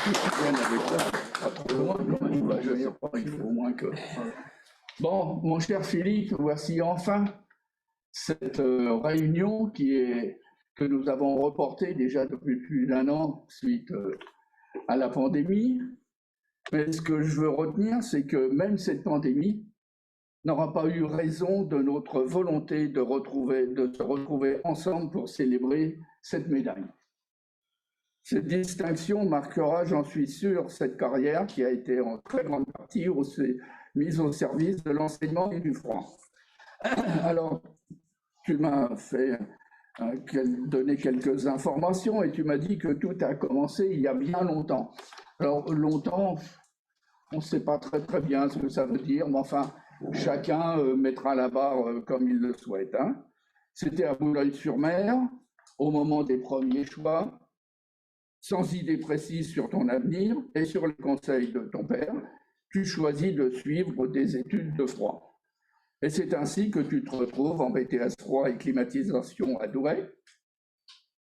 Bien avec ça, pas trop loin quand même. Bah, je veux dire, il faut au moins que. Bon, mon cher Philippe, voici enfin cette réunion que nous avons reportée déjà depuis plus d'un an suite à la pandémie. Mais ce que je veux retenir, c'est que même cette pandémie n'aura pas eu raison de notre volonté de se retrouver ensemble pour célébrer cette médaille. Cette distinction marquera, j'en suis sûr, cette carrière qui a été en très grande partie mise au service de l'enseignement et du franc. Alors, tu m'as fait donner quelques informations et tu m'as dit que tout a commencé il y a bien longtemps. Alors, longtemps, on ne sait pas très bien ce que ça veut dire, mais enfin, chacun mettra la barre comme il le souhaite. Hein. C'était à Boulogne-sur-Mer, au moment des premiers choix, sans idée précise sur ton avenir et sur les conseils de ton père, tu choisis de suivre des études de froid. Et c'est ainsi que tu te retrouves en BTS froid et climatisation à Douai,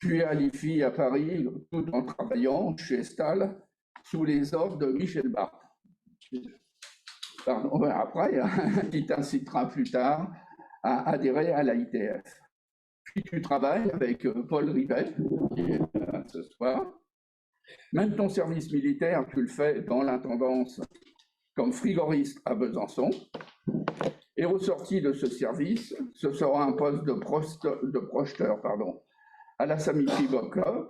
puis à l'IFI à Paris, tout en travaillant chez Stahl, sous les ordres de Michel Barthes. Après, il t'incitera plus tard à adhérer à l'AITF. Puis tu travailles avec Paul Rivet, qui est là ce soir. Même ton service militaire, tu le fais dans l'intendance comme frigoriste à Besançon. Et au sorti de ce service, ce sera un poste de projeteur à la Samiti Club,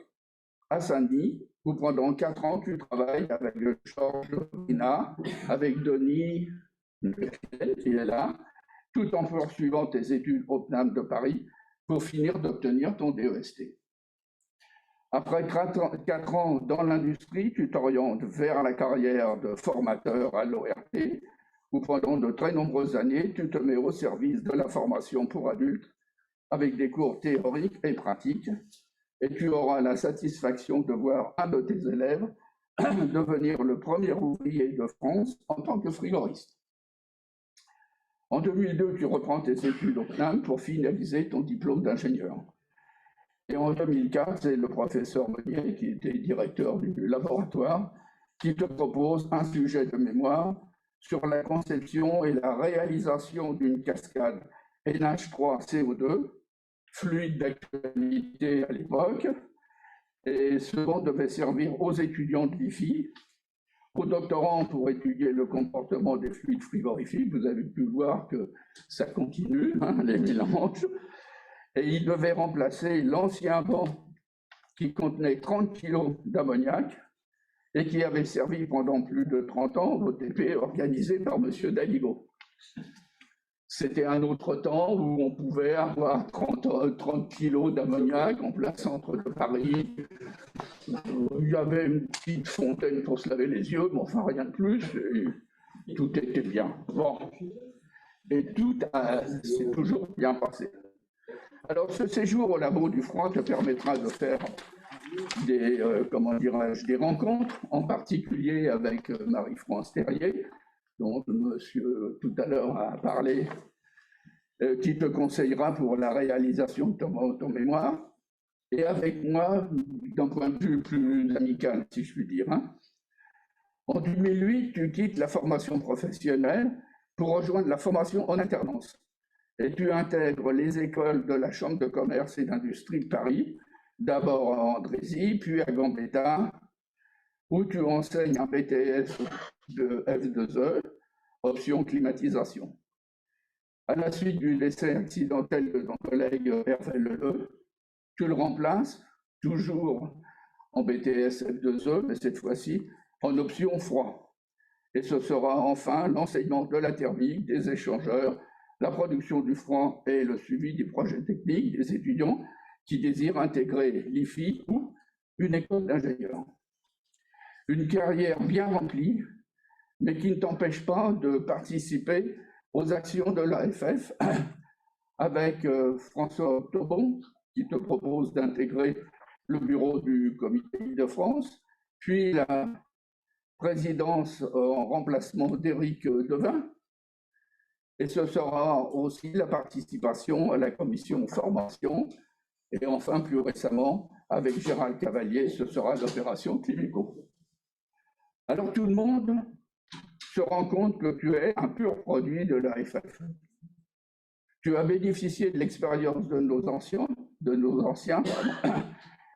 à Saint-Denis, où pendant 4 ans, tu travailles avec Georges Rina, avec Denis, qui est là, tout en poursuivant tes études au PNAM de Paris pour finir d'obtenir ton DEST. Après 4 ans dans l'industrie, tu t'orientes vers la carrière de formateur à l'ORT, où pendant de très nombreuses années, tu te mets au service de la formation pour adultes avec des cours théoriques et pratiques, et tu auras la satisfaction de voir un de tes élèves devenir le premier ouvrier de France en tant que frigoriste. En 2002, tu reprends tes études au CNAM pour finaliser ton diplôme d'ingénieur. Et en 2004, c'est le professeur Meunier, qui était directeur du laboratoire, qui te propose un sujet de mémoire sur la conception et la réalisation d'une cascade NH3CO2, fluide d'actualité à l'époque, et ce dont devait servir aux étudiants de l'IFI, aux doctorants pour étudier le comportement des fluides frigorifiques. Vous avez pu voir que ça continue, hein, les mélanges. Et il devait remplacer l'ancien banc qui contenait 30 kg d'ammoniac et qui avait servi pendant plus de 30 ans au TP organisé par M. Daligo. C'était un autre temps où on pouvait avoir 30 kg d'ammoniac en plein centre de Paris. Il y avait une petite fontaine pour se laver les yeux, mais enfin rien de plus, et tout était bien. Bon. Et tout s'est toujours bien passé. Alors, ce séjour au labo du froid te permettra de faire des rencontres, en particulier avec Marie-France Terrier, dont monsieur tout à l'heure a parlé, qui te conseillera pour la réalisation de ton mémoire, et avec moi, d'un point de vue plus amical, si je puis dire. Hein. En 2008, tu quittes la formation professionnelle pour rejoindre la formation en alternance. Et tu intègres les écoles de la Chambre de commerce et d'industrie de Paris, d'abord à Andrézy, puis à Gambetta, où tu enseignes un BTS de F2E, option climatisation. À la suite du décès accidentel de ton collègue Hervé Leleu, tu le remplaces, toujours en BTS F2E, mais cette fois-ci en option froid. Et ce sera enfin l'enseignement de la thermique, des échangeurs, la production du froid et le suivi des projets techniques des étudiants qui désirent intégrer l'IFI ou une école d'ingénieurs. Une carrière bien remplie, mais qui ne t'empêche pas de participer aux actions de l'AFF avec François Octobon, qui te propose d'intégrer le bureau du Comité de France, puis la présidence en remplacement d'Éric Devin, et ce sera aussi la participation à la commission formation, et enfin, plus récemment, avec Gérald Cavalier, ce sera l'opération Clinico. Alors tout le monde se rend compte que tu es un pur produit de l'AFF. Tu as bénéficié de l'expérience de nos anciens,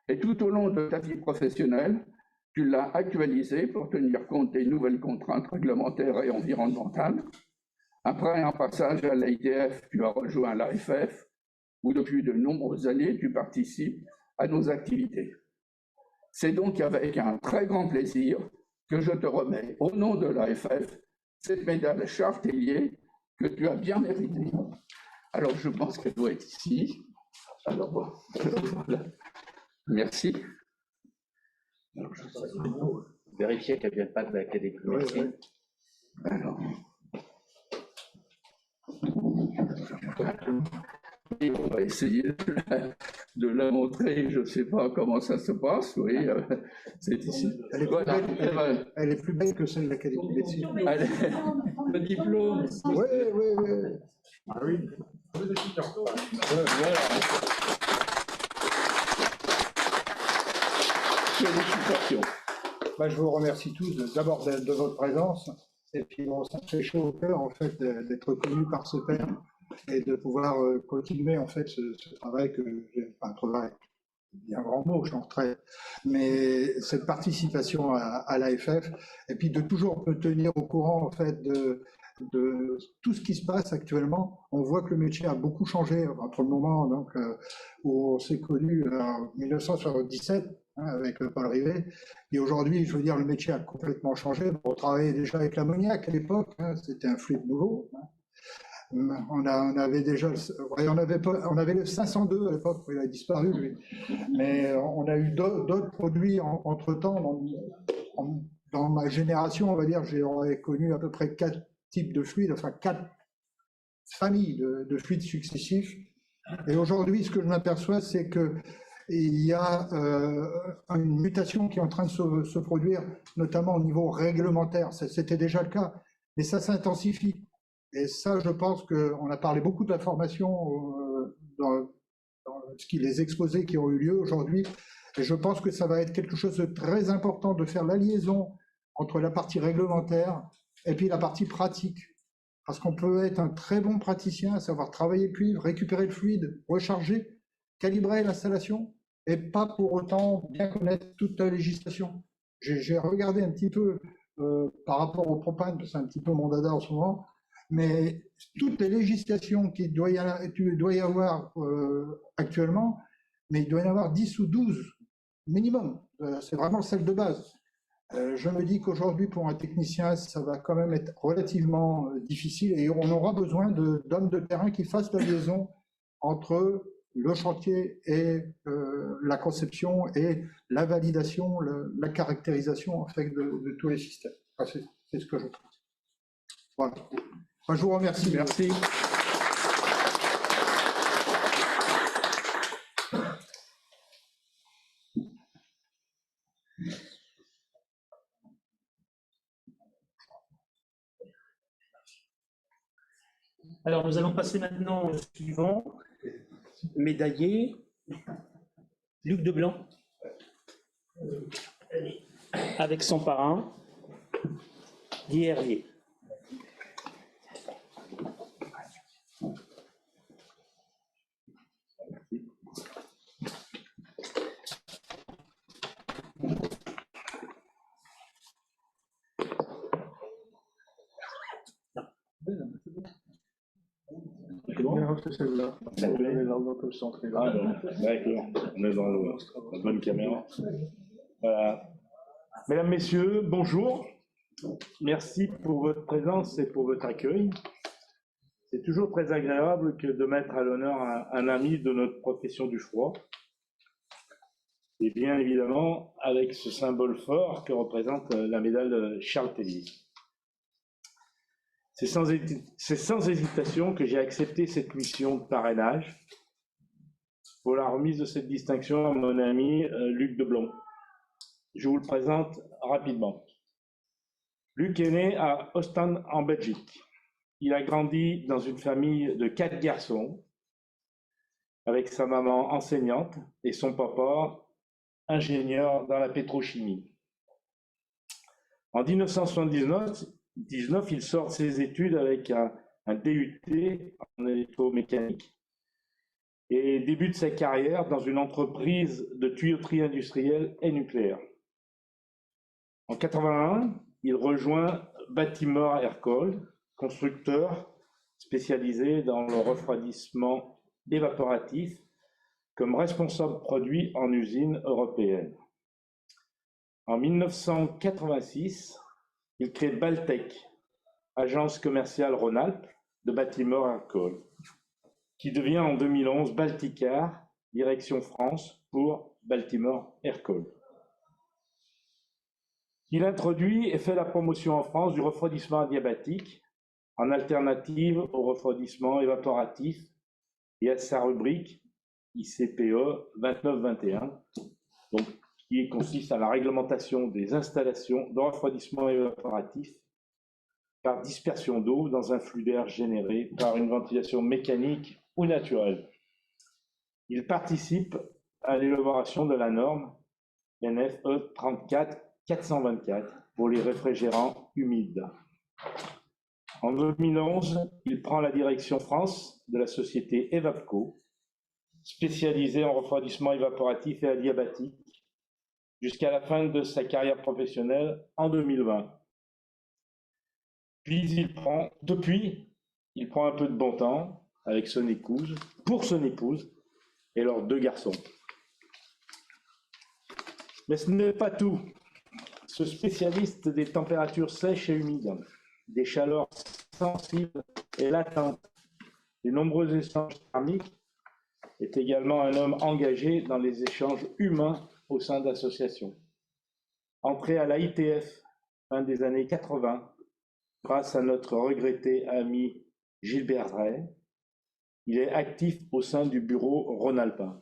et tout au long de ta vie professionnelle, tu l'as actualisé pour tenir compte des nouvelles contraintes réglementaires et environnementales. Après un passage à l'ITF, tu as rejoint l'AFF, où depuis de nombreuses années, tu participes à nos activités. C'est donc avec un très grand plaisir que je te remets, au nom de l'AFF, cette médaille Charles Tellier que tu as bien méritée. Alors, je pense qu'elle doit être ici. Alors, voilà. Merci. Alors, vérifier qu'elle ne vient pas de l'Académie de médecine. Alors. Et on va essayer de la montrer. Je ne sais pas comment ça se passe. Oui, c'est ici. Elle est plus belle que celle de l'Académie de médecine. Le diplôme. Oui. Ah oui. Voilà. Félicitations. Je vous remercie tous d'abord de votre présence. Et puis, bon, ça me fait chaud au cœur, en fait, d'être connu par ce père et de pouvoir continuer, en fait, ce travail que j'ai, enfin, travail, il y a un grand mot, je t'en retrais, mais cette participation à l'AFF, et puis de toujours me tenir au courant, en fait, de tout ce qui se passe actuellement. On voit que le métier a beaucoup changé entre le moment donc, où on s'est connu en 1977, avec Paul Rivet. Et aujourd'hui, je veux dire, le métier a complètement changé. On travaillait déjà avec l'ammoniac à l'époque, c'était un fluide nouveau. On avait déjà, on avait le 502 à l'époque, il a disparu lui. Mais on a eu d'autres produits entre-temps. Dans ma génération, on va dire, j'aurais connu à peu près 4 types de fluides, enfin 4 familles de fluides successifs. Et aujourd'hui, ce que je m'aperçois, c'est que il y a une mutation qui est en train de se produire, notamment au niveau réglementaire. C'était déjà le cas, mais ça s'intensifie. Et ça, je pense qu'on a parlé beaucoup de la formation dans les exposés qui ont eu lieu aujourd'hui. Et je pense que ça va être quelque chose de très important de faire la liaison entre la partie réglementaire et puis la partie pratique. Parce qu'on peut être un très bon praticien, savoir travailler le cuivre, récupérer le fluide, recharger, calibrer l'installation, et pas pour autant bien connaître toute la législation. J'ai regardé un petit peu par rapport au propane, c'est un petit peu mon dada en ce moment, mais toutes les législations qu'il doit y avoir actuellement, mais il doit y en avoir 10 ou 12 minimum. C'est vraiment celle de base. Je me dis qu'aujourd'hui, pour un technicien, ça va quand même être relativement difficile et on aura besoin d'hommes de terrain qui fassent la liaison entre le chantier et la conception et la validation, la caractérisation en fait, de tous les systèmes. Enfin, c'est ce que je pense. Voilà. Enfin, je vous remercie. Merci. Alors, nous allons passer maintenant au suivant, médaillé, Luc Deblanc, avec son parrain, Guy Hervier. C'est celle-là. Ah bon, d'accord, on est dans la bonne caméra. Voilà. Mesdames, Messieurs, bonjour. Merci pour votre présence et pour votre accueil. C'est toujours très agréable que de mettre à l'honneur un ami de notre profession du froid. Et bien évidemment, avec ce symbole fort que représente la médaille Charles Tellier. C'est sans hésitation que j'ai accepté cette mission de parrainage pour la remise de cette distinction à mon ami Luc Deblanc. Je vous le présente rapidement. Luc est né à Ostende en Belgique. Il a grandi dans une famille de 4 garçons, avec sa maman enseignante et son papa ingénieur dans la pétrochimie. En 1979, il sort de ses études avec un DUT en électromécanique et débute sa carrière dans une entreprise de tuyauterie industrielle et nucléaire. En 1981, il rejoint Baltimore Air Cold, constructeur spécialisé dans le refroidissement évaporatif, comme responsable produit en usine européenne. En 1986, il crée Baltec, agence commerciale Rhône-Alpes de Baltimore Air Cold, qui devient en 2011 Balticar, direction France pour Baltimore Air Cold. Il introduit et fait la promotion en France du refroidissement adiabatique en alternative au refroidissement évaporatif et à sa rubrique ICPE 2921, donc, qui consiste à la réglementation des installations de refroidissement évaporatif par dispersion d'eau dans un flux d'air généré par une ventilation mécanique ou naturelle. Il participe à l'élaboration de la norme NFE 34424 pour les réfrigérants humides. En 2011, il prend la direction France de la société Evapco, spécialisée en refroidissement évaporatif et adiabatique, jusqu'à la fin de sa carrière professionnelle en 2020. Puis il prend un peu de bon temps avec son épouse, et leurs 2 garçons. Mais ce n'est pas tout. Ce spécialiste des températures sèches et humides, des chaleurs sensibles et latentes, des nombreux échanges thermiques, est également un homme engagé dans les échanges humains au sein d'associations. Entré à l'AITF fin des années 80, grâce à notre regretté ami Gilbert Ray, il est actif au sein du bureau rhône-alpin.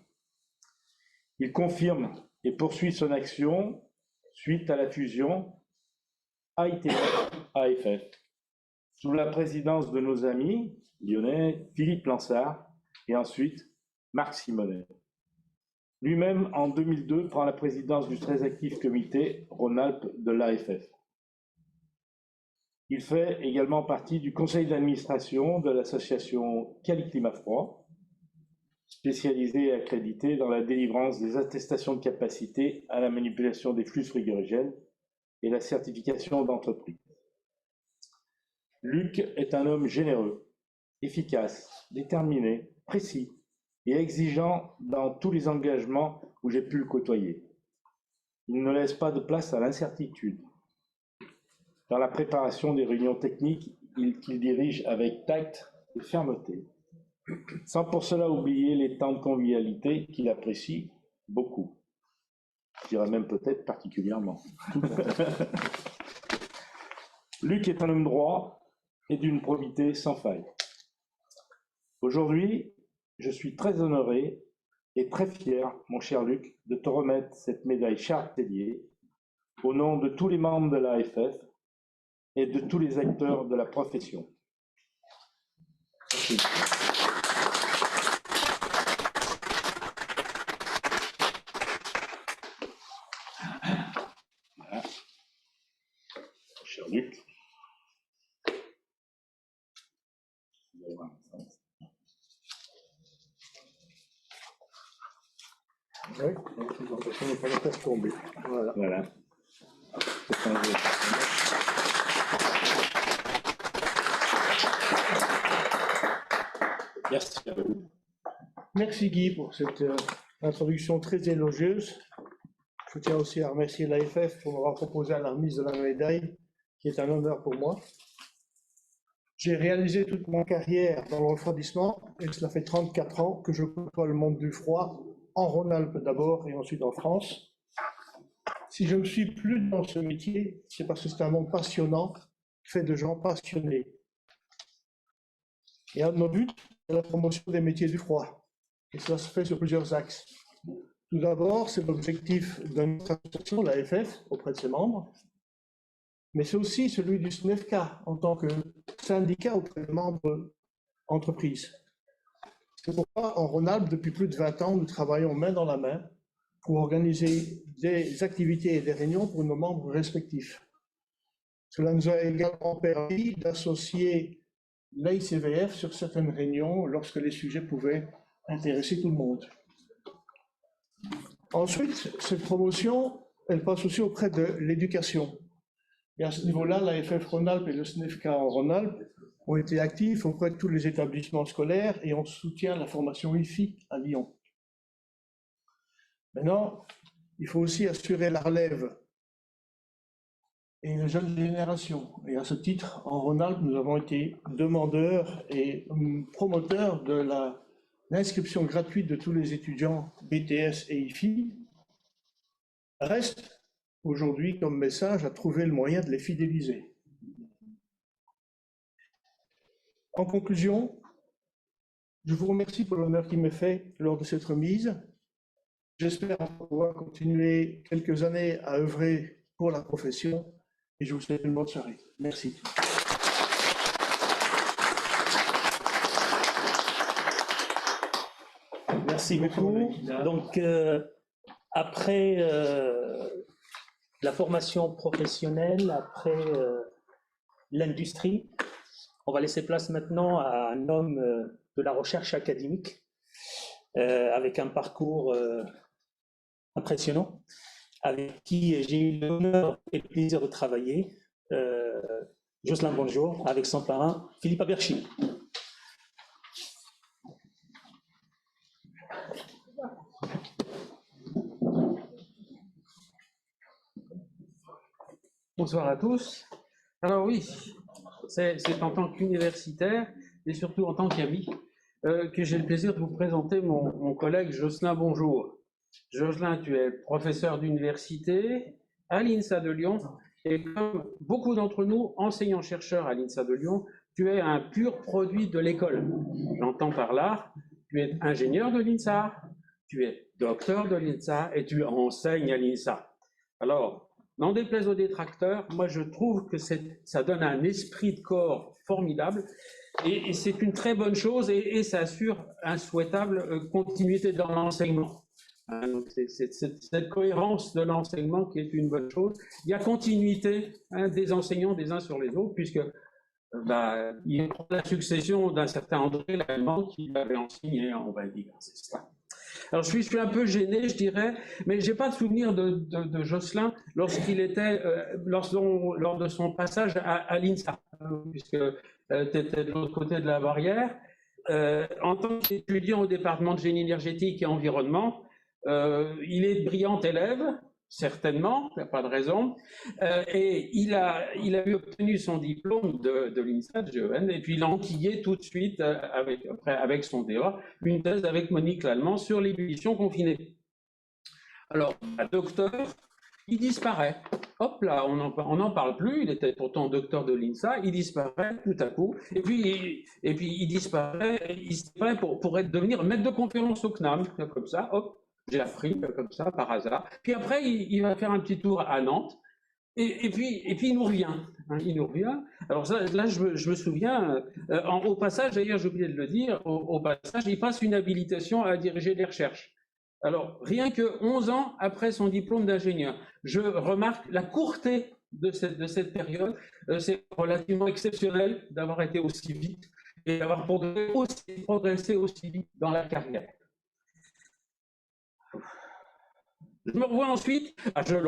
Il confirme et poursuit son action suite à la fusion AITF-AFF, sous la présidence de nos amis lyonnais Philippe Lansard et ensuite Marc Simonet. Lui-même, en 2002, prend la présidence du très actif comité Rhône-Alpes de l'AFF. Il fait également partie du conseil d'administration de l'association Cali-Climat Froid, spécialisée et accréditée dans la délivrance des attestations de capacité à la manipulation des flux frigorigènes et la certification d'entreprise. Luc est un homme généreux, efficace, déterminé, précis et exigeant dans tous les engagements où j'ai pu le côtoyer. Il ne laisse pas de place à l'incertitude. Dans la préparation des réunions techniques qu'il dirige avec tact et fermeté, sans pour cela oublier les temps de convivialité qu'il apprécie beaucoup. Je dirais même peut-être particulièrement. Luc est un homme droit et d'une probité sans faille. Aujourd'hui, je suis très honoré et très fier, mon cher Luc, de te remettre cette médaille Charles Tellier au nom de tous les membres de l'AFF et de tous les acteurs de la profession. Merci. Voilà. Cher Luc. Oui, donc on ne peut pas faire tomber. Voilà. Voilà. Merci à vous. Merci Guy pour cette introduction très élogieuse. Je tiens aussi à remercier l'AFF pour m'avoir proposé la remise de la médaille, qui est un honneur pour moi. J'ai réalisé toute ma carrière dans le refroidissement et cela fait 34 ans que je côtoie le monde du froid, en Rhône-Alpes d'abord et ensuite en France. Si je ne me suis plus dans ce métier, c'est parce que c'est un monde passionnant, fait de gens passionnés. Et un de nos buts, c'est la promotion des métiers du froid. Et cela se fait sur plusieurs axes. Tout d'abord, c'est l'objectif de notre association, l'AFF, auprès de ses membres, mais c'est aussi celui du SNEFCA en tant que syndicat auprès des membres entreprises. C'est pourquoi, en Rhône-Alpes, depuis plus de 20 ans, nous travaillons main dans la main pour organiser des activités et des réunions pour nos membres respectifs. Cela nous a également permis d'associer l'AICVF sur certaines réunions lorsque les sujets pouvaient intéresser tout le monde. Ensuite, cette promotion, elle passe aussi auprès de l'éducation. Et à ce niveau-là, l'AFF Rhône-Alpes et le SNEFCA en Rhône-Alpes ont été actifs auprès de tous les établissements scolaires et on soutient la formation IFI à Lyon. Maintenant, il faut aussi assurer la relève et une jeune génération. Et à ce titre, en Rhône-Alpes, nous avons été demandeurs et promoteurs de l'inscription gratuite de tous les étudiants BTS et IFI. Reste aujourd'hui comme message à trouver le moyen de les fidéliser. En conclusion, je vous remercie pour l'honneur qui m'est fait lors de cette remise. J'espère pouvoir continuer quelques années à œuvrer pour la profession et je vous souhaite une bonne soirée. Merci. Merci beaucoup. Donc, après la formation professionnelle, après l'industrie, on va laisser place maintenant à un homme de la recherche académique avec un parcours impressionnant, avec qui j'ai eu l'honneur et le plaisir de travailler. Jocelyn, bonjour, avec son parrain, Philippe Aberchi. Bonsoir à tous. Alors oui, c'est en tant qu'universitaire et surtout en tant qu'ami que j'ai le plaisir de vous présenter mon collègue Jocelyn Bonjour. Jocelyn, tu es professeur d'université à l'INSA de Lyon et comme beaucoup d'entre nous, enseignants-chercheurs à l'INSA de Lyon, tu es un pur produit de l'école. J'entends par là, tu es ingénieur de l'INSA, tu es docteur de l'INSA et tu enseignes à l'INSA. Alors, n'en déplaise aux détracteurs, moi je trouve que ça donne un esprit de corps formidable et c'est une très bonne chose et ça assure une souhaitable continuité dans l'enseignement. C'est cette cohérence de l'enseignement qui est une bonne chose. Il y a continuité des enseignants des uns sur les autres puisque il y a la succession d'un certain André Lallemand qui avait enseigné en Valdiv, c'est ça. Alors, je suis un peu gêné, je dirais, mais je n'ai pas de souvenir de Jocelyn lorsqu'il était, lors de son passage à l'INSA, puisque tu étais de l'autre côté de la barrière. En tant qu'étudiant au département de génie énergétique et environnement, il est brillant élève, certainement, il n'y a pas de raison, et il a eu obtenu son diplôme de l'INSA, de GEN, et puis il a enquillé tout de suite, avec son DEA, une thèse avec Monique Lallemand sur l'ébullition confinée. Alors, le docteur, il disparaît. Hop là, on n'en parle plus, il était pourtant docteur de l'INSA, il disparaît tout à coup, et puis il disparaît pour devenir maître de conférence au CNAM, comme ça, hop. J'ai appris comme ça, par hasard. Puis après, il va faire un petit tour à Nantes. Et puis il nous revient. Il nous revient. Alors là, je me souviens, au passage, d'ailleurs, j'ai oublié de le dire, au passage, il passe une habilitation à diriger des recherches. Alors, rien que 11 ans après son diplôme d'ingénieur, je remarque la courteté de cette période. C'est relativement exceptionnel d'avoir été aussi vite et d'avoir progressé aussi vite dans la carrière. Je le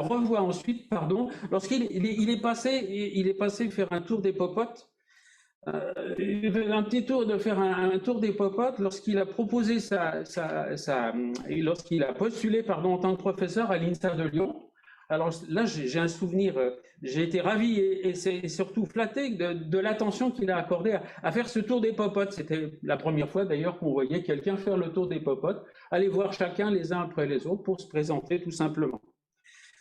revois ensuite, pardon, lorsqu'il est passé faire un tour des popotes, un petit tour de faire un tour des popotes lorsqu'il a proposé lorsqu'il a postulé, pardon, en tant que professeur à l'INSA de Lyon. Alors là, j'ai un souvenir, j'ai été ravi et c'est surtout flatté de l'attention qu'il a accordée à faire ce tour des popotes. C'était la première fois d'ailleurs qu'on voyait quelqu'un faire le tour des popotes, aller voir chacun les uns après les autres pour se présenter tout simplement.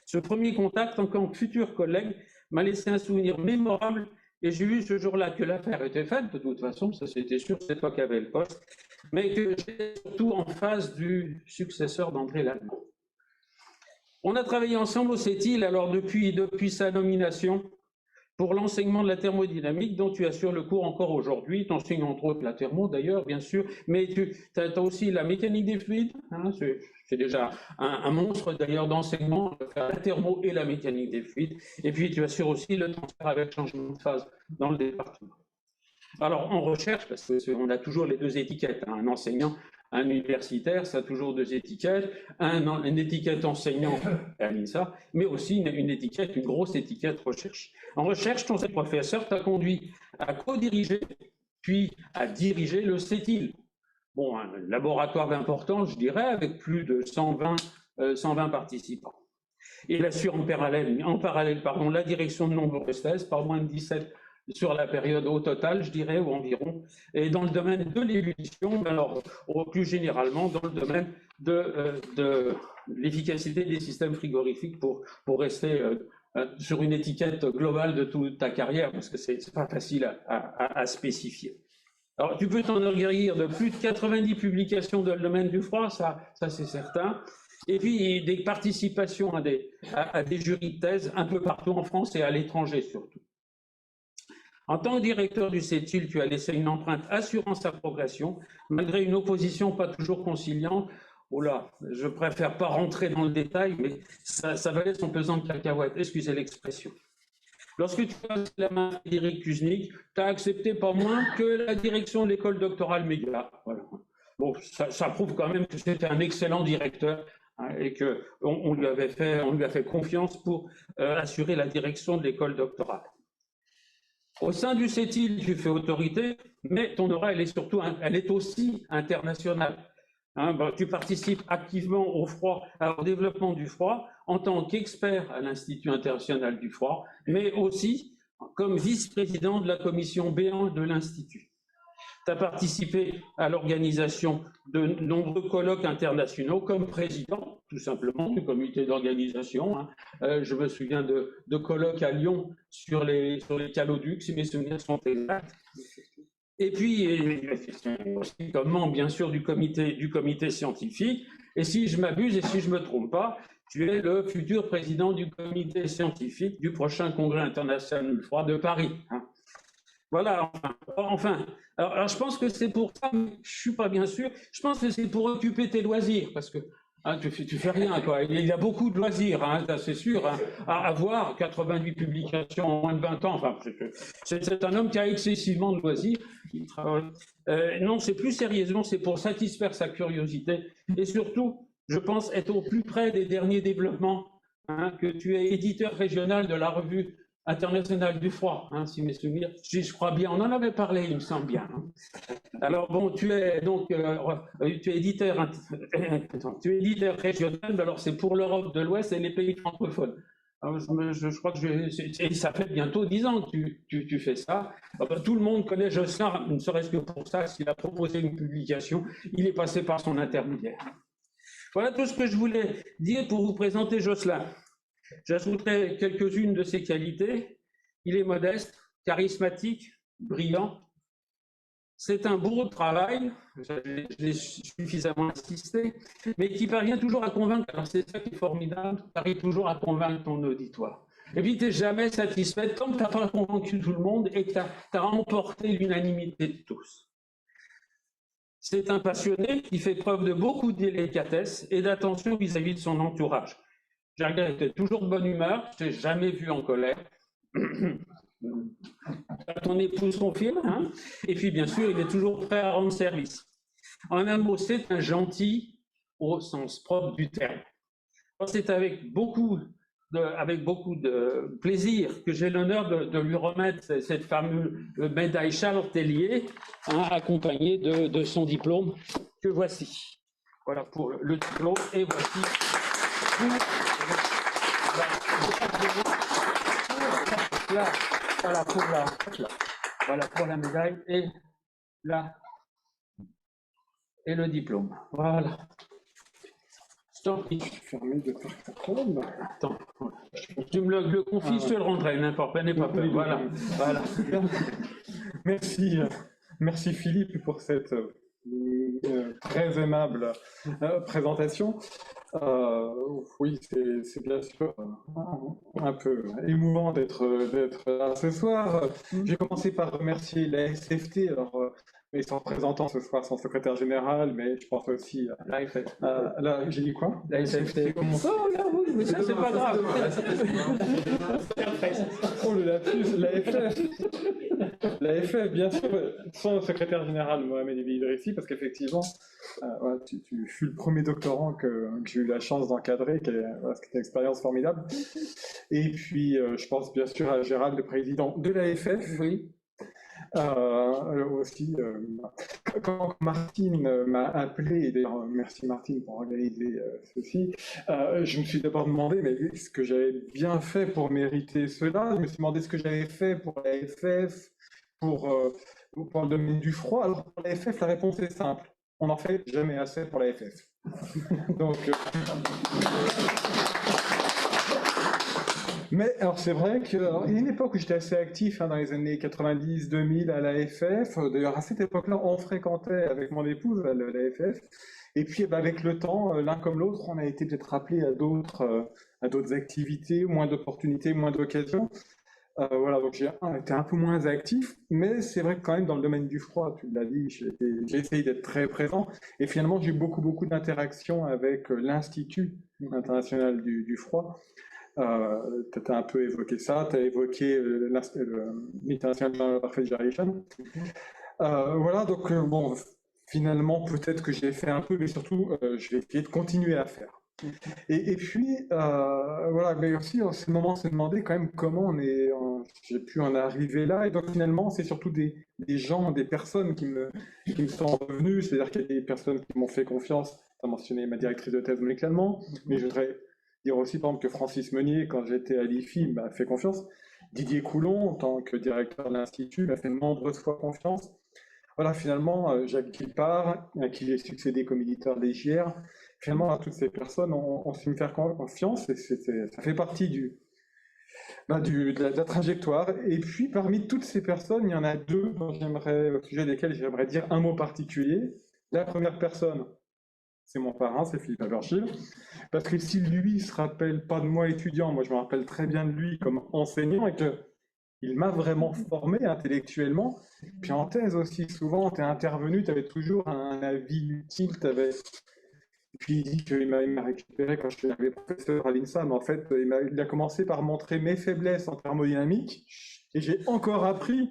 Ce premier contact, en tant que futur collègue, m'a laissé un souvenir mémorable et j'ai vu ce jour-là que l'affaire était faite, de toute façon, ça c'était sûr, c'est toi qui avais le poste, mais que j'étais surtout en face du successeur d'André Lallemand. On a travaillé ensemble au CETIL, alors depuis sa nomination, pour l'enseignement de la thermodynamique dont tu assures le cours encore aujourd'hui. Tu enseignes entre autres la thermo d'ailleurs, bien sûr, mais tu as aussi la mécanique des fluides, hein, c'est déjà un monstre d'ailleurs d'enseignement, la thermo et la mécanique des fluides, et puis tu assures aussi le transfert avec changement de phase dans le département. Alors en recherche, parce qu'on a toujours les deux étiquettes, hein, un enseignant, un universitaire, ça a toujours deux étiquettes, une étiquette enseignant à l'INSA, mais aussi une étiquette, une grosse étiquette recherche. En recherche, ton professeur t'a conduit à co-diriger, puis à diriger le CETIL. Bon, un laboratoire d'importance, je dirais, avec plus de 120 participants. Il assure en parallèle la direction de nombreuses thèses, par moins de 17 sur la période au total, je dirais, ou environ, et dans le domaine de l'ébullition, alors plus généralement dans le domaine de l'efficacité des systèmes frigorifiques pour rester sur une étiquette globale de toute ta carrière, parce que c'est pas facile à spécifier. Alors, tu peux t'en enorgueillir de plus de 90 publications dans le domaine du froid, ça c'est certain, et puis des participations à des jurys de thèse un peu partout en France et à l'étranger surtout. En tant que directeur du CETIL, tu as laissé une empreinte assurant sa progression, malgré une opposition pas toujours conciliante. Oh là, je préfère pas rentrer dans le détail, mais ça valait son pesant de cacahuètes, excusez l'expression. Lorsque tu as la main à Frédéric Kuznick, tu as accepté pas moins que la direction de l'école doctorale Média. Voilà. Bon, ça prouve quand même que c'était un excellent directeur, hein, et qu'on lui a fait confiance pour assurer la direction de l'école doctorale. Au sein du CETIL, tu fais autorité, mais ton aura, elle est aussi internationale. Hein, tu participes activement au développement du froid en tant qu'expert à l'Institut international du froid, mais aussi comme vice-président de la commission B1 de l'Institut. Tu as participé à l'organisation de nombreux colloques internationaux comme président, tout simplement, du comité d'organisation. Hein. Je me souviens de colloques à Lyon sur les caloducs, si mes souvenirs sont exacts. Et puis, aussi comme membre, bien sûr, du comité scientifique. Et si je m'abuse et si je ne me trompe pas, tu es le futur président du comité scientifique du prochain congrès international du froid de Paris. Hein. Voilà, enfin. Alors, je pense que c'est pour ça, mais je ne suis pas bien sûr, je pense que c'est pour occuper tes loisirs, parce que hein, tu fais rien, quoi. Il y a beaucoup de loisirs, hein, c'est sûr, hein, à avoir 88 publications en moins de 20 ans. Enfin, c'est un homme qui a excessivement de loisirs. Non, c'est plus sérieusement, c'est pour satisfaire sa curiosité et surtout, je pense, être au plus près des derniers développements, hein, que tu es éditeur régional de la revue internationale du froid, hein, si mes souvenirs, je crois bien, on en avait parlé, il me semble bien. Hein. Alors bon, tu es éditeur régional, alors c'est pour l'Europe de l'Ouest et les pays francophones. Alors, je crois que ça fait bientôt 10 ans que tu fais ça. Alors, tout le monde connaît Jocelyn, ne serait-ce que pour ça, s'il a proposé une publication, il est passé par son intermédiaire. Voilà tout ce que je voulais dire pour vous présenter Jocelyn. J'ajouterai quelques-unes de ses qualités. Il est modeste, charismatique, brillant. C'est un bourreau de travail, j'ai suffisamment insisté, mais qui parvient toujours à convaincre. Alors c'est ça qui est formidable, tu arrives toujours à convaincre ton auditoire. Et puis tu n'es jamais satisfait tant que tu n'as pas convaincu tout le monde et que tu as remporté l'unanimité de tous. C'est un passionné qui fait preuve de beaucoup de délicatesse et d'attention vis-à-vis de son entourage. Jagger était toujours de bonne humeur, je ne t'ai jamais vu en colère. Ton épouse confirme, hein. Et puis bien sûr, il est toujours prêt à rendre service. En un mot, c'est un gentil au sens propre du terme. C'est avec beaucoup de plaisir que j'ai l'honneur de lui remettre cette fameuse médaille Charles Tellier, hein, accompagnée de son diplôme, que voici. Voilà pour le diplôme, et voici voilà pour la médaille et le diplôme. Voilà. Attends, tu me le confies, je te le rendrai, n'importe quoi, n'aie pas peur. Voilà. Merci Philippe pour cette très aimable présentation. Oui, c'est bien sûr un peu émouvant d'être là ce soir. Je vais commencer par remercier la SFT, mais sans représentant ce soir, son secrétaire général, mais je pense aussi à L'AFF. j'ai dit quoi? La SFT. Oh là, oui, mais ça, c'est pas grave. Oh le lapsus, la FF, bien sûr, son secrétaire général Mohamed Idrissi, parce qu'effectivement, voilà, tu fus le premier doctorant que j'ai eu la chance d'encadrer, voilà, c'était une expérience formidable. Et puis, je pense bien sûr à Gérald, le président de la FF. Oui. Aussi, quand Martine m'a appelé, et d'ailleurs merci Martine pour organiser ceci, je me suis d'abord demandé mais est-ce que j'avais bien fait pour mériter cela. Je me suis demandé ce que j'avais fait pour la FF, pour le domaine du froid. Alors pour la FF, la réponse est simple, on n'en fait jamais assez pour la FF. Donc, mais alors c'est vrai qu'il y a une époque où j'étais assez actif dans les années 90-2000 à la FF. D'ailleurs à cette époque-là, on fréquentait avec mon épouse la FF. Et puis avec le temps, l'un comme l'autre, on a été peut-être rappelé à d'autres activités, moins d'opportunités, moins d'occasions. Voilà, donc j'ai été un peu moins actif, mais c'est vrai que quand même dans le domaine du froid, tu l'as dit, j'ai essayé d'être très présent. Et finalement, j'ai eu beaucoup d'interactions avec l'Institut international du froid. Tu as un peu évoqué ça, tu as évoqué l'International Refrigeration. Voilà, donc bon, finalement, peut-être que j'ai fait un peu, mais surtout, je vais essayer de continuer à faire. Et puis, voilà, mais aussi, en ce moment, on s'est demandé quand même comment j'ai pu en arriver là. Et donc, finalement, c'est surtout des gens, des personnes qui me sont revenus. C'est-à-dire qu'il y a des personnes qui m'ont fait confiance. Tu as mentionné ma directrice de thèse, Monique Lallemand, mais je voudrais dire aussi, par exemple, que Francis Meunier, quand j'étais à l'IFI, m'a fait confiance. Didier Coulon, en tant que directeur de l'Institut, m'a fait de nombreuses fois confiance. Voilà, finalement, Jacques Guipard, à qui j'ai succédé comme éditeur des JR, finalement, à toutes ces personnes, on su me faire confiance, et ça fait partie de la trajectoire. Et puis, parmi toutes ces personnes, il y en a deux au sujet desquelles j'aimerais dire un mot particulier. La première personne, c'est mon parrain, c'est Philippe Aberchil. Parce que si lui se rappelle pas de moi étudiant, moi je me rappelle très bien de lui comme enseignant, et qu'il m'a vraiment formé intellectuellement. Puis en thèse aussi, souvent, tu es intervenu, tu avais toujours un avis utile, puis il dit qu'il m'a récupéré quand je suis arrivé professeur à l'INSA, mais en fait, il a commencé par montrer mes faiblesses en thermodynamique, et j'ai encore appris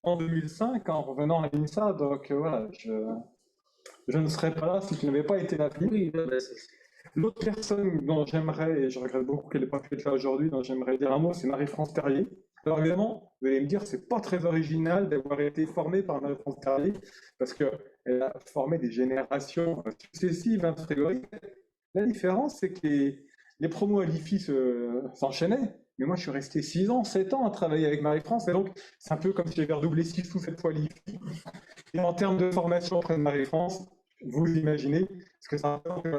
en 2005 en revenant à l'INSA, donc voilà, je ne serais pas là si je n'avais pas été là. Oui, l'autre personne dont j'aimerais, et je regrette beaucoup qu'elle n'ait pas pu être là aujourd'hui, dont j'aimerais dire un mot, c'est Marie-France Terrier. Alors évidemment, vous allez me dire, c'est pas très original d'avoir été formée par Marie-France Terrier, parce qu'elle a formé des générations successives de frégoristes. La différence, c'est que les promos à l'IFI s'enchaînaient, mais moi je suis resté 6 ans, 7 ans à travailler avec Marie-France, et donc c'est un peu comme si j'avais redoublé 6 ou 7 fois l'IFI. Et en termes de formation auprès de Marie-France, vous imaginez, parce que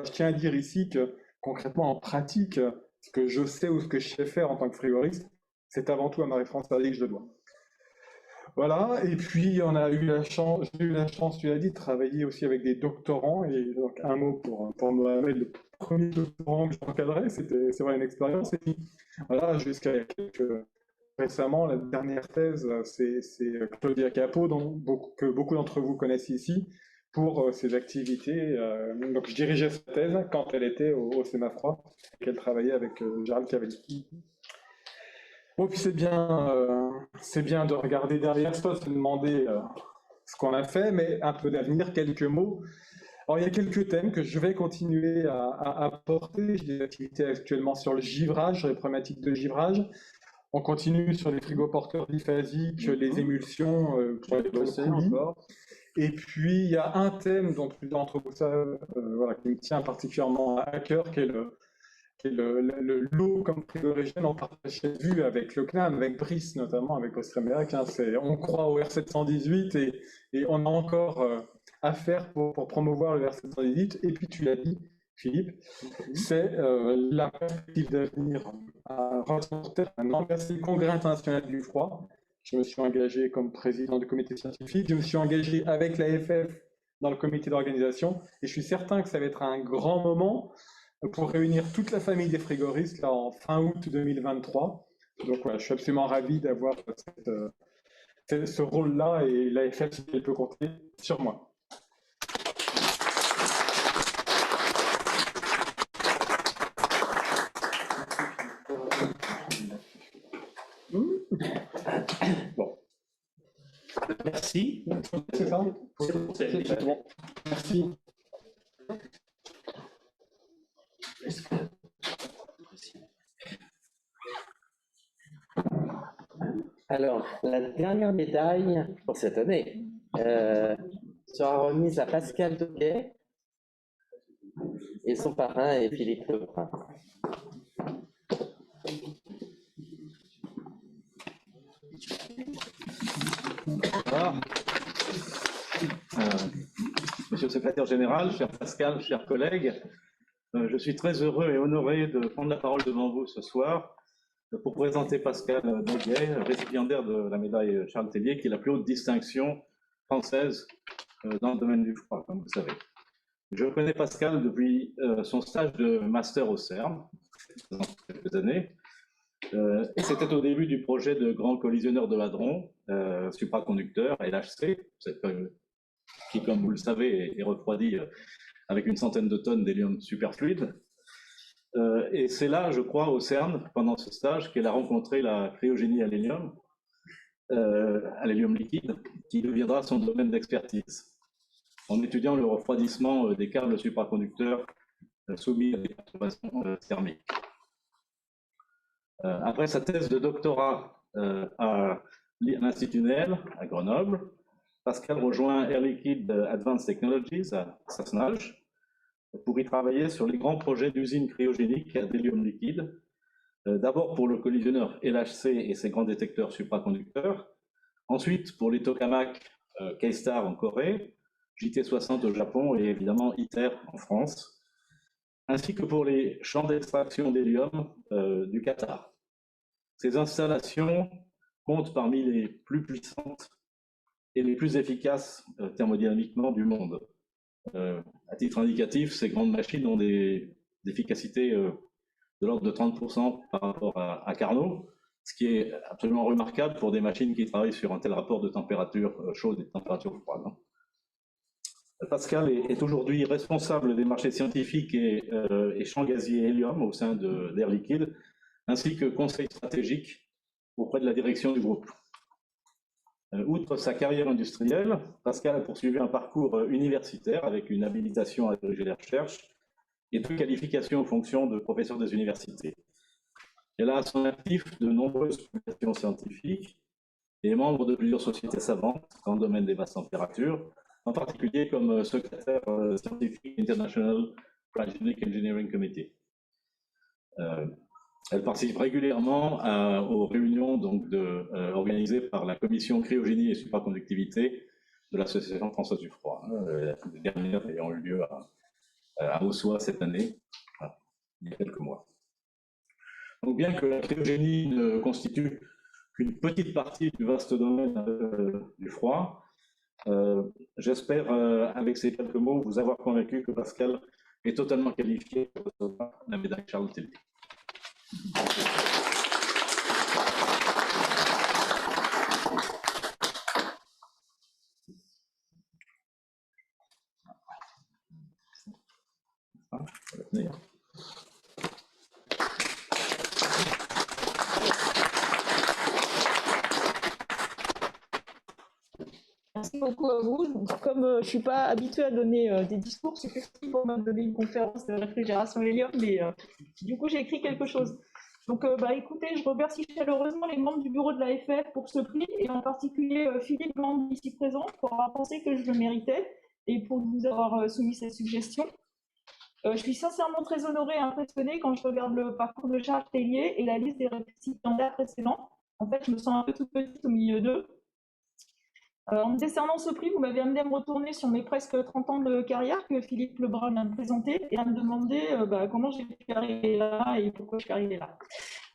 je tiens à dire ici que concrètement en pratique, ce que je sais ou ce que je sais faire en tant que frigoriste, c'est avant tout à Marie-France Terrier que je le dois. Voilà, et puis j'ai eu la chance, tu l'as dit, de travailler aussi avec des doctorants, et donc un mot pour Mohamed, le premier doctorant que j'encadrais, c'est vraiment une expérience, et puis voilà, jusqu'à récemment, la dernière thèse, c'est Claudia Capot, que beaucoup d'entre vous connaissent ici, pour ses activités. Donc je dirigeais sa thèse quand elle était au Sémafroid, et qu'elle travaillait avec Gérald Cavalli. Bon, puis c'est bien de regarder derrière soi, se demander ce qu'on a fait, mais un peu d'avenir, quelques mots. Alors, il y a quelques thèmes que je vais continuer à porter. J'ai des activités actuellement sur le givrage, sur les problématiques de givrage. On continue sur les frigoporteurs biphasiques, les émulsions, pour les encore. Et puis, il y a un thème dont plusieurs d'entre vous savent, voilà, qui me tient particulièrement à cœur, qui est l'eau comme frigorigène. On partage cette vue avec le CNAM, avec Brice notamment, avec Austremerac. On croit au R718 et on a encore à faire pour promouvoir le R718. Et puis, tu l'as dit, Philippe, c'est la perspective d'avenir à renforcer un engagement congrès international du froid. Je me suis engagé comme président du comité scientifique, je me suis engagé avec l'AFF dans le comité d'organisation, et je suis certain que ça va être un grand moment, pour réunir toute la famille des frigoristes là, en fin août 2023. Donc voilà, je suis absolument ravi d'avoir ce rôle-là et l'AFF, elle peut compter sur moi. Bon. Merci. C'est ça? C'est bon. Merci. Alors, la dernière médaille pour cette année sera remise à Pascal Doguet et son parrain est Philippe Lebrun. Monsieur le secrétaire général, cher Pascal, chers collègues, je suis très heureux et honoré de prendre la parole devant vous ce soir pour présenter Pascal Doguet, récipiendaire de la médaille Charles Tellier, qui est la plus haute distinction française dans le domaine du froid, comme vous savez. Je connais Pascal depuis son stage de master au CERN, dans quelques années, et c'était au début du projet de grand collisionneur de hadrons, supraconducteur, LHC, qui, comme vous le savez, est refroidi avec une centaine de tonnes d'hélium superfluide. Et c'est là, je crois, au CERN, pendant ce stage, qu'elle a rencontré la cryogénie à l'hélium liquide, qui deviendra son domaine d'expertise, en étudiant le refroidissement des câbles supraconducteurs soumis à des perturbations thermiques. Après sa thèse de doctorat à l'Institut NEL à Grenoble, Pascal rejoint Air Liquide Advanced Technologies à Sassenage pour y travailler sur les grands projets d'usines cryogéniques d'hélium liquide, d'abord pour le collisionneur LHC et ses grands détecteurs supraconducteurs, ensuite pour les tokamaks K-Star en Corée, JT60 au Japon et évidemment ITER en France, ainsi que pour les champs d'extraction d'hélium du Qatar. Ces installations comptent parmi les plus puissantes et les plus efficaces thermodynamiquement du monde. À titre indicatif, ces grandes machines ont des efficacités de l'ordre de 30% par rapport à Carnot, ce qui est absolument remarquable pour des machines qui travaillent sur un tel rapport de température chaude et de température froide. Pascal est aujourd'hui responsable des marchés scientifiques et champs gaziers et hélium au sein d'Air Liquide, ainsi que conseil stratégique auprès de la direction du groupe. Outre sa carrière industrielle, Pascal a poursuivi un parcours universitaire avec une habilitation à diriger la recherche et 2 qualifications aux fonctions de professeur des universités. Elle a à son actif de nombreuses publications scientifiques et est membre de plusieurs sociétés savantes dans le domaine des basses températures, en particulier comme secrétaire scientifique International Cryogenic Engineering Committee. Elle participe régulièrement aux réunions organisées par la commission cryogénie et supraconductivité de l'Association française du froid, les dernières ayant eu lieu à Ossois cette année, il y a quelques mois. Donc bien que la cryogénie ne constitue qu'une petite partie du vaste domaine du froid, j'espère, avec ces quelques mots, vous avoir convaincu que Pascal est totalement qualifié pour recevoir la médaille Charles Tellier. Merci beaucoup à vous. Comme je ne suis pas habituée à donner des discours, c'est possible pour me donner une conférence de réfrigération hélium, mais du coup j'ai écrit quelque chose. Donc écoutez, je remercie chaleureusement les membres du bureau de l'AFF pour ce prix, et en particulier Philippe Land ici présent, pour avoir pensé que je le méritais et pour vous avoir soumis cette suggestion. Je suis sincèrement très honorée et impressionnée quand je regarde le parcours de Charles Tellier et la liste des récipiendaires précédents. En fait, je me sens un peu toute petite au milieu d'eux. En me décernant ce prix, vous m'avez amené à me retourner sur mes presque 30 ans de carrière que Philippe Lebrun m'a présenté et à me demander comment j'ai pu arriver là et pourquoi je suis arrivée là.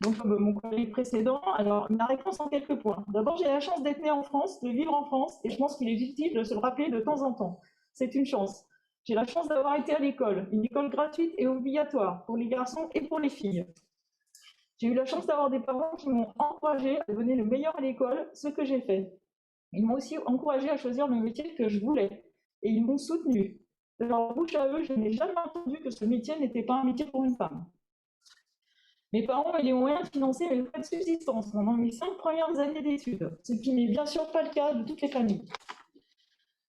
Donc, mon collègue précédent, alors ma réponse en quelques points. D'abord, j'ai la chance d'être née en France, de vivre en France, et je pense qu'il est utile de se le rappeler de temps en temps. C'est une chance. J'ai la chance d'avoir été à l'école, une école gratuite et obligatoire pour les garçons et pour les filles. J'ai eu la chance d'avoir des parents qui m'ont encouragé à donner le meilleur à l'école, ce que j'ai fait. Ils m'ont aussi encouragé à choisir le métier que je voulais et ils m'ont soutenu. De leur bouche à eux, je n'ai jamais entendu que ce métier n'était pas un métier pour une femme. Mes parents ont eu les moyens de financer mes frais de subsistance pendant mes 5 premières années d'études, ce qui n'est bien sûr pas le cas de toutes les familles.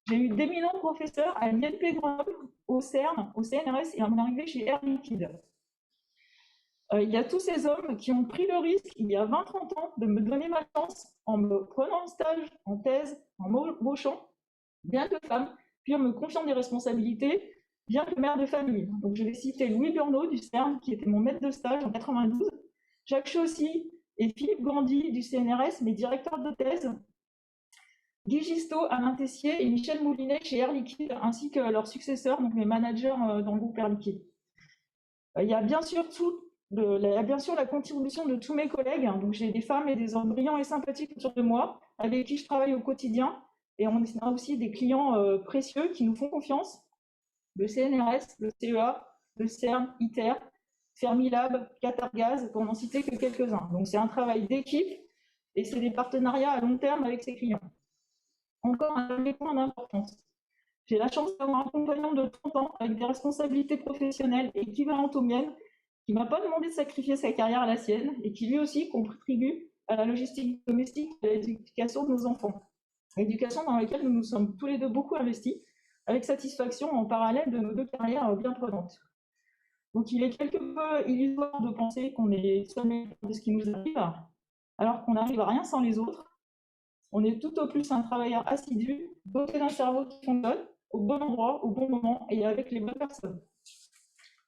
J'ai eu d'éminents professeurs à l'INP Grenoble, au CERN, au CNRS et à mon arrivée chez Air Liquide. Il y a tous ces hommes qui ont pris le risque, il y a 20-30 ans, de me donner ma chance en me prenant en stage, en thèse, en m'embauchant, bien que femme, puis en me confiant des responsabilités, bien que mère de famille. Donc je vais citer Louis Burneau du CERN, qui était mon maître de stage en 92, Jacques Chaussy et Philippe Grandy du CNRS, mes directeurs de thèse, Guy Gisto, Alain Tessier et Michel Moulinet chez Air Liquide, ainsi que leurs successeurs, donc mes managers dans le groupe Air Liquide. Il y a bien sûr la contribution de tous mes collègues. Donc j'ai des femmes et des hommes brillants et sympathiques autour de moi, avec qui je travaille au quotidien. Et on a aussi des clients précieux qui nous font confiance. Le CNRS, le CEA, le CERN, ITER, Fermilab, Qatargaz, pour n'en citer que quelques-uns. Donc c'est un travail d'équipe et c'est des partenariats à long terme avec ses clients. Encore un dernier point d'importance. J'ai la chance d'avoir un compagnon de 30 ans avec des responsabilités professionnelles équivalentes aux miennes, qui ne m'a pas demandé de sacrifier sa carrière à la sienne et qui lui aussi contribue à la logistique domestique et à l'éducation de nos enfants. L'éducation dans laquelle nous nous sommes tous les deux beaucoup investis, avec satisfaction en parallèle de nos deux carrières bien prenantes. Donc il est quelque peu illusoire de penser qu'on est seul de ce qui nous arrive, alors qu'on n'arrive à rien sans les autres. On est tout au plus un travailleur assidu, doté d'un cerveau qui fonctionne, au bon endroit, au bon moment et avec les bonnes personnes.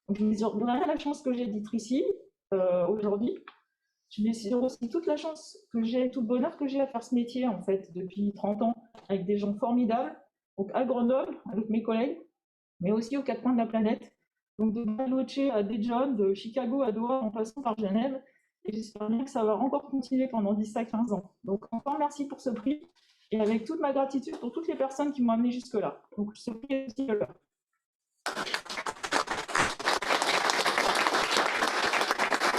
Donc, je mesure bien la chance que j'ai d'être ici aujourd'hui. Je mesure aussi toute la chance que j'ai, tout le bonheur que j'ai à faire ce métier en fait depuis 30 ans, avec des gens formidables, donc à Grenoble, avec mes collègues, mais aussi aux 4 coins de la planète. Donc de Bariloche à Dijon, de Chicago à Doha, en passant par Genève. Et j'espère bien que ça va encore continuer pendant 10 à 15 ans. Donc encore merci pour ce prix, et avec toute ma gratitude pour toutes les personnes qui m'ont amené jusque-là. Donc ce prix est aussi là.